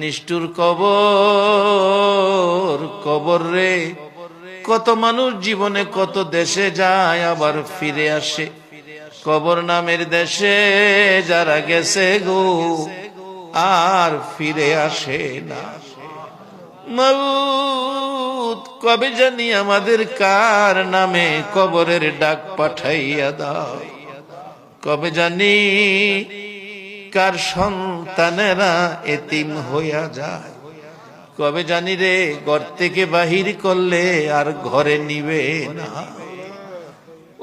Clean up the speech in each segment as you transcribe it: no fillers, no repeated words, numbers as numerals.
নিষ্ঠুর কবর, কবর রে। কত মানুষ জীবনে কত দেশে যায় আবার ফিরে আসে, কবর নামের দেশে যারা গেছে গো আর ফিরে আসে না। মাউত কবে জানি আমাদের কার নামে কবরের ডাক পাঠাইয়া দাও, কবে জানি কার সন্তানেরা এতিম হইয়া যায়, কবে জানি রে ঘর থেকে বাহির করলে আর ঘরে নিবে না।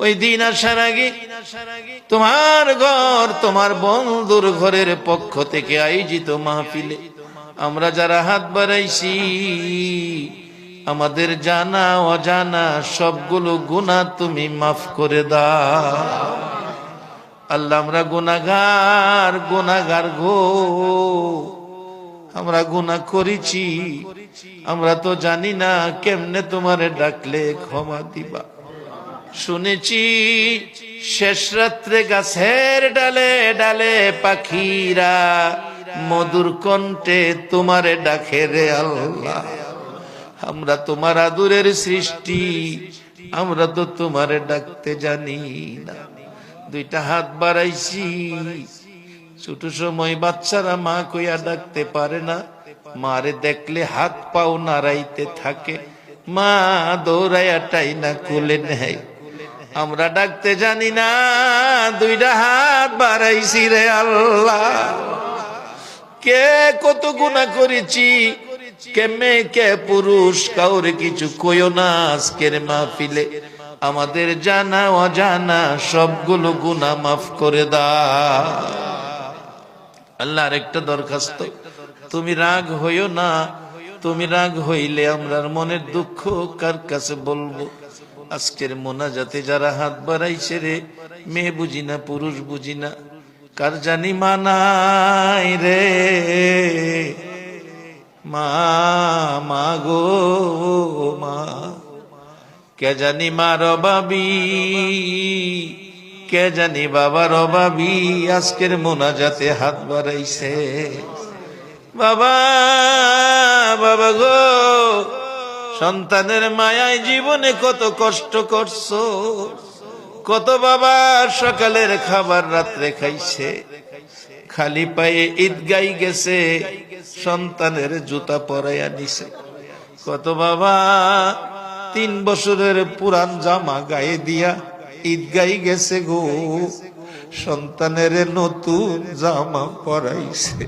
ওই দিন আসার আগে তোমার ঘর, তোমার বন্ধুর ঘরের পক্ষ থেকে আয়োজিত মাহফিলে আমরা যারা হাত বাড়াইছি, আমাদের জানা অজানা সবগুলো গুনাহ তুমি মাফ করে দাও। আল্লাহ, আমরা গুনাহগার, গুনাহগার গো, আমরা গুনাহ করেছি, আমরা তো জানি না কেমনে তোমারে ডাকলে ক্ষমা দিবা। শুনেছি শেষ রাত্রে গাছের ডালে ডালে পাখিরা মধুর কণ্ঠে তোমারে ডাকে রে আল্লাহ। আমরা তোমার আদরের সৃষ্টি, আমরা তো তোমারে ডাকতে জানি না। দুইটা হাত বাড়াইছি, ছোট সময় বাচ্চারা মা কইয়া ডাকতে পারে না, মারে দেখলে হাত পাও নাড়াইতে থাকে, মা দৌড়াইয়া টাইনা কোলে নেয়। আমরা ডাকতে জানি না, দুইটা হাত বাড়াইছি রে আল্লাহ। কে কত গুনাহ করেছি, কে মেয়ে কে পুরুষ, কাউরে কিছু কইও না আজকের মাহফিলে। আমাদের জানা অজানা সবগুলো গুনাহ মাফ করে দাও। আল্লাহর একটা দরখাস্ত, তুমি রাগ হইও না। তুমি রাগ হইলে আমরার মনের দুঃখ কার কাছে বলবো? আজকের মোনাজাতে যারা হাত বাড়াইছে রে, মেয়ে বুঝি না পুরুষ বুঝি না, কার জানি মানাই রে মা, মা গো মা, কে জানি মার অভাবী, কে জানি বাবার অভাবী আজকের মোনাজাতে হাত বাড়াইছে। বাবা, বাবা গো, সন্তানের মায়ায় জীবনে কত কষ্ট করছো, কত বাবা সকালের খাবার রাত্রে খাইছে, খালি পায়ে ঈদগাই গেছে, সন্তানের জুতা পরাইয়া নিছে। কত বাবা 3 বছরের পুরান জামা গায়ে দিয়া ঈদগাই গেছে গো, সন্তানের নতুন জামা পরাইছে।